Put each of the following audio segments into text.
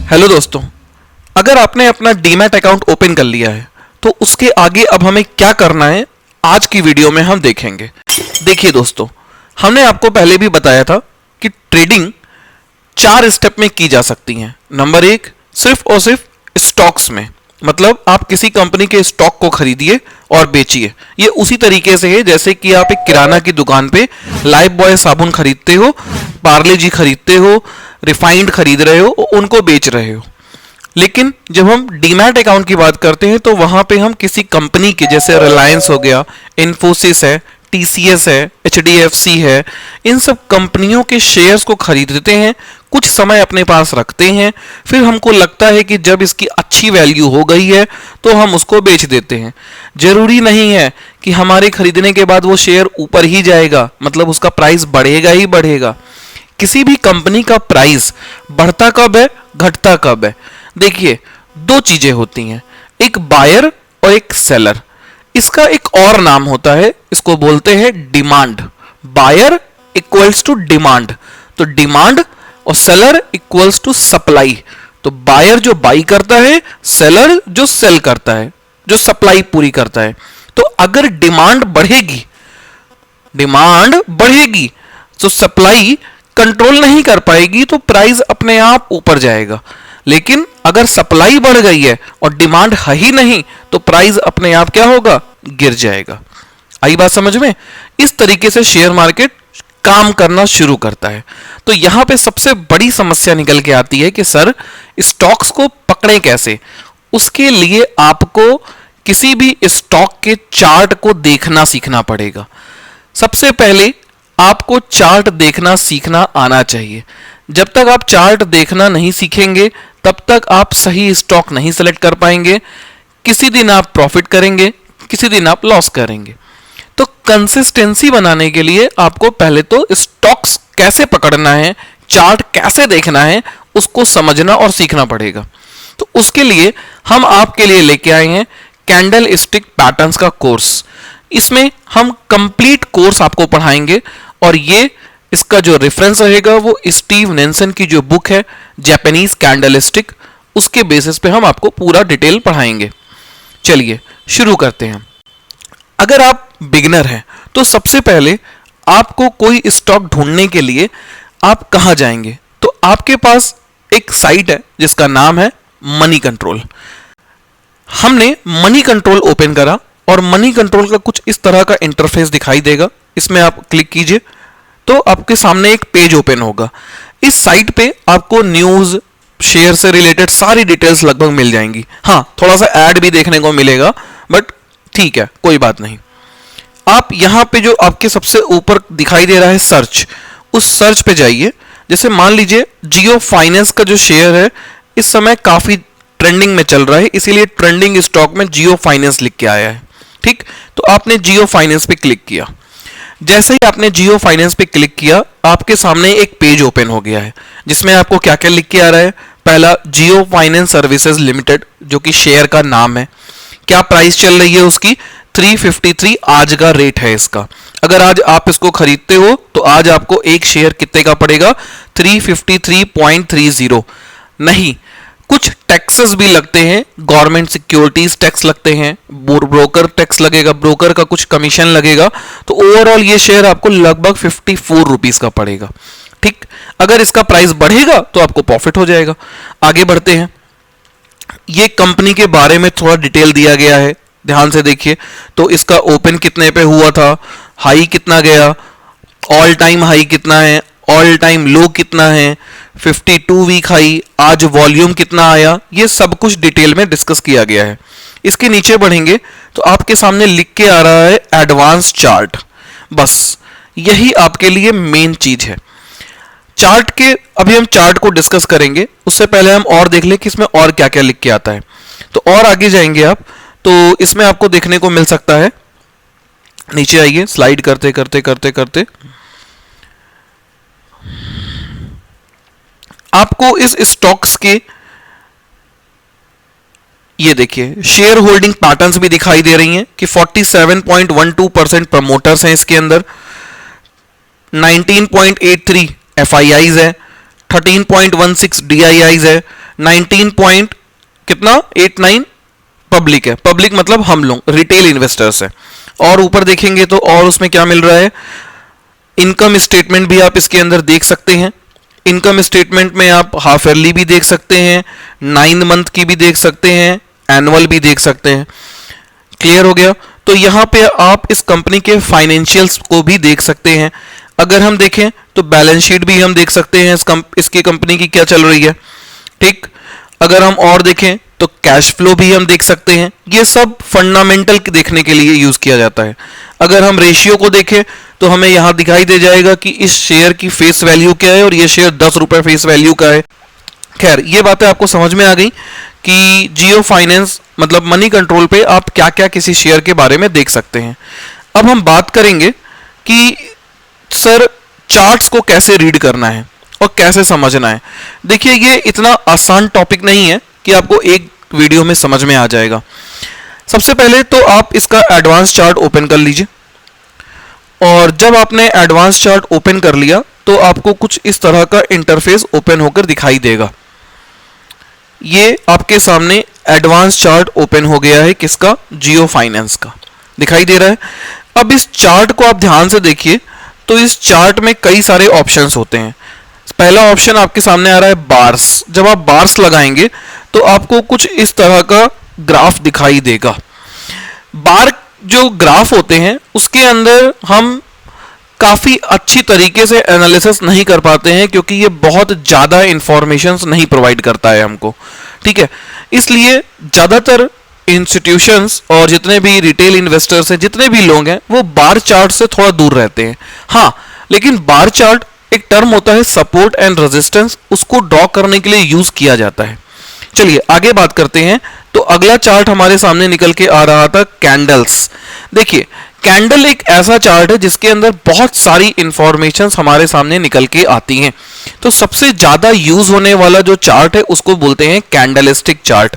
Hello दोस्तों, अगर आपने अपना डीमैट अकाउंट ओपन कर लिया है तो उसके आगे अब हमें क्या करना है आज की वीडियो में हम देखेंगे। देखिए दोस्तों, हमने आपको पहले भी बताया था कि ट्रेडिंग 4 स्टेप में की जा सकती है। नंबर 1, सिर्फ और सिर्फ स्टॉक्स में, मतलब आप किसी कंपनी के स्टॉक को खरीदिए और बेचिए। ये उसी तरीके से है जैसे कि आप एक किराना की दुकान पे लाइफ बॉय साबुन खरीदते हो, पार्ले जी खरीदते हो, रिफाइंड खरीद रहे हो, उनको बेच रहे हो। लेकिन जब हम डीमैट अकाउंट की बात करते हैं तो वहां पे हम किसी कंपनी के, जैसे रिलायंस हो गया, इन्फोसिस है, टीसीएस है, एचडीएफसी है, इन सब कंपनियों के शेयर्स को खरीदते हैं, कुछ समय अपने पास रखते हैं, फिर हमको लगता है कि जब इसकी अच्छी वैल्यू हो गई है तो हम उसको बेच देते हैं। जरूरी नहीं है कि हमारे खरीदने के बाद वो शेयर ऊपर ही जाएगा, मतलब उसका प्राइस बढ़ेगा ही बढ़ेगा। किसी भी कंपनी का प्राइस बढ़ता कब है, घटता कब है? देखिए, 2 चीजें होती हैं, एक बायर और एक सेलर। इसका एक और नाम होता है, इसको बोलते हैं demand. Buyer equals to demand, तो डिमांड और सेलर इक्वल्स टू सप्लाई। तो बायर जो बाई करता है, सेलर जो सेल करता है, जो सप्लाई पूरी करता है। तो अगर डिमांड बढ़ेगी तो सप्लाई कंट्रोल नहीं कर पाएगी, तो प्राइस अपने आप ऊपर जाएगा। लेकिन अगर सप्लाई बढ़ गई है और डिमांड है ही नहीं तो प्राइस अपने आप क्या होगा, गिर जाएगा। आई बात समझ में? इस तरीके से शेयर मार्केट काम करना शुरू करता है। तो यहां पे सबसे बड़ी समस्या निकल के आती है कि सर, स्टॉक्स को पकड़ें कैसे? उसके लिए आपको किसी भी स्टॉक के चार्ट को देखना सीखना पड़ेगा। सबसे पहले आपको चार्ट देखना सीखना आना चाहिए। जब तक आप चार्ट देखना नहीं सीखेंगे तब तक आप सही स्टॉक नहीं सेलेक्ट कर पाएंगे। किसी दिन आप प्रॉफिट करेंगे, किसी दिन आप लॉस करेंगे। तो कंसिस्टेंसी बनाने के लिए आपको पहले तो स्टॉक्स कैसे पकड़ना है, चार्ट कैसे देखना है, उसको समझना और सीखना पड़ेगा। तो उसके लिए हम आपके लिए लेके आए हैं कैंडल स्टिक पैटर्न्स का कोर्स। इसमें हम कंप्लीट कोर्स आपको पढ़ाएंगे और ये इसका जो रेफरेंस रहेगा वो स्टीव नेल्सन की जो बुक है जापानीज कैंडलस्टिक, उसके बेसिस पे हम आपको पूरा डिटेल पढ़ाएंगे। चलिए शुरू करते हैं। अगर आप बिगिनर हैं तो सबसे पहले आपको कोई स्टॉक ढूंढने के लिए आप कहां जाएंगे? तो आपके पास एक साइट है जिसका नाम है मनी कंट्रोल। हमने मनी कंट्रोल ओपन करा और मनी कंट्रोल का कुछ इस तरह का इंटरफेस दिखाई देगा। इसमें आप क्लिक कीजिए तो आपके सामने एक पेज ओपन होगा। इस साइट पे आपको न्यूज, शेयर से रिलेटेड सारी डिटेल्स लगभग मिल जाएंगी। हाँ, थोड़ा सा ऐड भी देखने को मिलेगा, बट ठीक है, कोई बात नहीं। आप यहां पे जो आपके सबसे ऊपर दिखाई दे रहा है सर्च, उस सर्च पे जाइए। जैसे मान लीजिए जियो फाइनेंस का जो शेयर है इस समय काफी ट्रेंडिंग में चल रहा है, इसीलिए ट्रेंडिंग स्टॉक में जियो फाइनेंस लिख के आया है। ठीक, तो आपने जियो फाइनेंस पे क्लिक किया। जैसे ही आपने जियो फाइनेंस पे क्लिक किया, आपके सामने एक पेज ओपन हो गया है जिसमें आपको क्या क्या लिख के आ रहा है। पहला, जियो फाइनेंस सर्विसेज लिमिटेड, जो कि शेयर का नाम है। क्या प्राइस चल रही है उसकी? 353 आज का रेट है इसका। अगर आज आप इसको खरीदते हो तो आज आपको एक शेयर कितने का पड़ेगा? 353.30। नहीं, कुछ टैक्सेस भी लगते हैं, गवर्नमेंट सिक्योरिटीज टैक्स लगते हैं, ब्रोकर टैक्स लगेगा, ब्रोकर का कुछ कमीशन लगेगा। तो ओवरऑल ये शेयर आपको लगभग 54 रुपीज का पड़ेगा। ठीक, अगर इसका प्राइस बढ़ेगा तो आपको प्रॉफिट हो जाएगा। आगे बढ़ते हैं। ये कंपनी के बारे में थोड़ा डिटेल दिया गया है, ध्यान से देखिए। तो इसका ओपन कितने पे हुआ था, हाई कितना गया, ऑल टाइम हाई कितना है, ऑल टाइम लो कितना है, 52 वीक हाई, आज वॉल्यूम कितना आया, ये सब कुछ डिटेल में डिस्कस किया गया है। इसके नीचे बढ़ेंगे तो आपके सामने लिख के आ रहा है एडवांस चार्ट। बस यही आपके लिए मेन चीज है। चार्ट के अभी हम चार्ट को डिस्कस करेंगे, उससे पहले हम और देख लें कि इसमें और क्या क्या लिख के आता है। तो और आगे जाएंगे आप तो इसमें आपको देखने को मिल सकता है, नीचे आइए, स्लाइड करते करते करते करते आपको इस स्टॉक्स के ये देखिए शेयर होल्डिंग पैटर्न्स भी दिखाई दे रही हैं कि 47.12% प्रमोटर्स हैं इसके अंदर, 19.83 एफआईआईज है, 13.16 डीआईआईज है, 19 पॉइंट कितना 89 पब्लिक है, पब्लिक मतलब हम लोग रिटेल इन्वेस्टर्स है। और ऊपर देखेंगे तो और उसमें क्या मिल रहा है, इनकम स्टेटमेंट भी आप इसके अंदर देख सकते हैं। इनकम स्टेटमेंट में आप हाफ ईयरली भी देख सकते हैं, 9 मंथ की भी देख सकते हैं, एनुअल भी देख सकते हैं। क्लियर हो गया। तो यहां पे आप इस कंपनी के फाइनेंशियल्स को भी देख सकते हैं। अगर हम देखें तो बैलेंस शीट भी हम देख सकते हैं इसकी कंपनी की क्या चल रही है। ठीक, अगर हम और देखें तो कैश फ्लो भी हम देख सकते हैं। ये सब फंडामेंटल देखने के लिए यूज किया जाता है। अगर हम रेशियो को देखें तो हमें यहां दिखाई दे जाएगा कि इस शेयर की फेस वैल्यू क्या है और ये शेयर 10 रुपए फेस वैल्यू का है। खैर, ये बातें आपको समझ में आ गई कि जियो फाइनेंस मतलब मनी कंट्रोल पे आप क्या क्या किसी शेयर के बारे में देख सकते हैं। अब हम बात करेंगे कि सर चार्ट्स को कैसे रीड करना है और कैसे समझना है। देखिए, ये इतना आसान टॉपिक नहीं है कि आपको एक वीडियो में समझ में आ जाएगा। सबसे पहले तो आप इसका एडवांस चार्ट ओपन कर लीजिए, और जब आपने एडवांस चार्ट ओपन कर लिया तो आपको कुछ इस तरह का इंटरफेस ओपन होकर दिखाई देगा। ये आपके सामने एडवांस चार्ट ओपन हो गया है, किसका, जियो फाइनेंस का दिखाई दे रहा है। अब इस चार्ट को आप ध्यान से देखिए तो इस चार्ट में कई सारे ऑप्शंस होते हैं। पहला ऑप्शन आपके सामने आ रहा है बार्स। जब आप बार्स लगाएंगे तो आपको कुछ इस तरह का ग्राफ दिखाई देगा। बार जो ग्राफ होते हैं उसके अंदर हम काफी अच्छी तरीके से एनालिसिस नहीं कर पाते हैं, क्योंकि ये बहुत ज्यादा इंफॉर्मेशंस नहीं प्रोवाइड करता है हमको। ठीक है, इसलिए ज्यादातर इंस्टीट्यूशंस और जितने भी रिटेल इन्वेस्टर्स हैं, जितने भी लोग हैं, वो बार चार्ट से थोड़ा दूर रहते हैं। हाँ, लेकिन बार चार्ट एक टर्म होता है सपोर्ट एंड रेजिस्टेंस, उसको ड्रॉ करने के लिए यूज किया जाता है। चलिए आगे बात करते हैं। तो अगला चार्ट हमारे सामने निकल के आ रहा था कैंडल्स। देखिए, कैंडल एक ऐसा चार्ट है जिसके अंदर बहुत सारी इंफॉर्मेशन हमारे सामने निकल के आती हैं। तो सबसे ज्यादा यूज होने वाला जो चार्ट है उसको बोलते हैं कैंडलस्टिक चार्ट।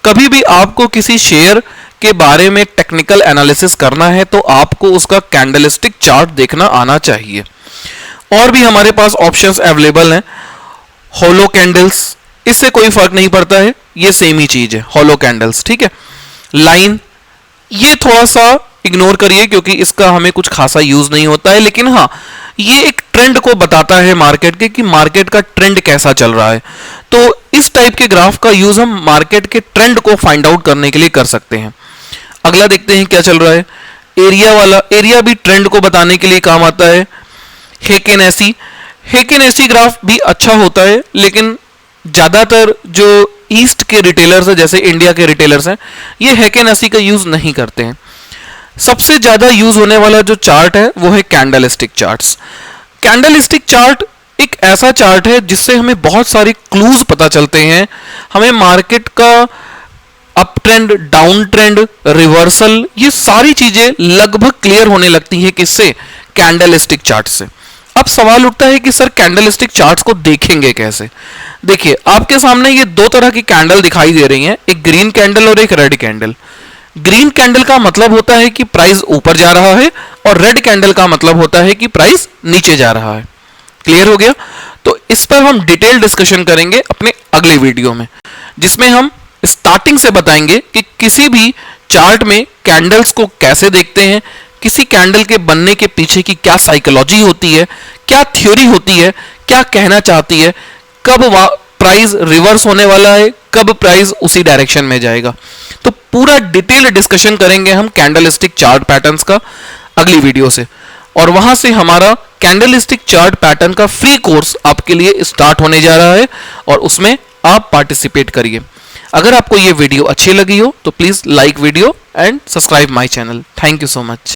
कभी भी आपको किसी शेयर के बारे में टेक्निकल एनालिसिस करना है तो आपको उसका कैंडलस्टिक चार्ट देखना आना चाहिए। और भी हमारे पास ऑप्शंस अवेलेबल हैं। होलो कैंडल्स, इससे कोई फर्क नहीं पड़ता है, ये सेम ही चीज है, होलो कैंडल्स। ठीक है, लाइन, ये थोड़ा सा इग्नोर करिए क्योंकि इसका हमें कुछ खासा यूज नहीं होता है, लेकिन हाँ, ये एक ट्रेंड को बताता है मार्केट के कि मार्केट का ट्रेंड कैसा चल रहा है। तो इस टाइप के ग्राफ का यूज हम मार्केट के ट्रेंड को फाइंड आउट करने के लिए कर सकते हैं। अगला देखते हैं क्या चल रहा है। एरिया वाला, एरिया भी ट्रेंड को बताने के लिए काम आता है। हेकेनेसी ग्राफ भी अच्छा होता है, लेकिन ज्यादातर जो ईस्ट के रिटेलर्स हैं, जैसे इंडिया के रिटेलर्स हैं, ये हेकेनेसी का यूज नहीं करते हैं। सबसे ज्यादा यूज होने वाला जो चार्ट है वो है कैंडलस्टिक चार्ट्स। कैंडलस्टिक चार्ट एक ऐसा चार्ट है जिससे हमें बहुत सारी क्लूज पता चलते हैं। हमें मार्केट का up trend, down trend, reversal, ये सारी चीजें लगभग क्लियर होने लगती है किससे, कैंडलस्टिक चार्ट से। अब सवाल उठता है कि सर कैंडलस्टिक चार्ट्स को देखेंगे कैसे। देखिए, आपके सामने ये दो तरह की कैंडल दिखाई दे रही हैं, एक ग्रीन कैंडल और एक रेड कैंडल। ग्रीन कैंडल का मतलब होता है कि प्राइस ऊपर जा रहा है, और रेड कैंडल का मतलब होता है कि प्राइस नीचे जा रहा है। क्लियर हो गया। तो इस पर हम डिटेल डिस्कशन करेंगे अपने अगले वीडियो में, जिसमें हम स्टार्टिंग से बताएंगे कि किसी भी चार्ट में कैंडल्स को कैसे देखते हैं, किसी कैंडल के बनने के पीछे की क्या साइकोलॉजी होती है, क्या थ्योरी होती है, क्या कहना चाहती है, कब प्राइस रिवर्स होने वाला है, कब प्राइस उसी डायरेक्शन में जाएगा। तो पूरा डिटेल डिस्कशन करेंगे हम कैंडलस्टिक चार्ट पैटर्न्स का अगली वीडियो से, और वहां से हमारा कैंडलस्टिक चार्ट पैटर्न का फ्री कोर्स आपके लिए स्टार्ट होने जा रहा है, और उसमें आप पार्टिसिपेट करिए। अगर आपको ये वीडियो अच्छी लगी हो तो please like video and subscribe my channel. Thank you so much.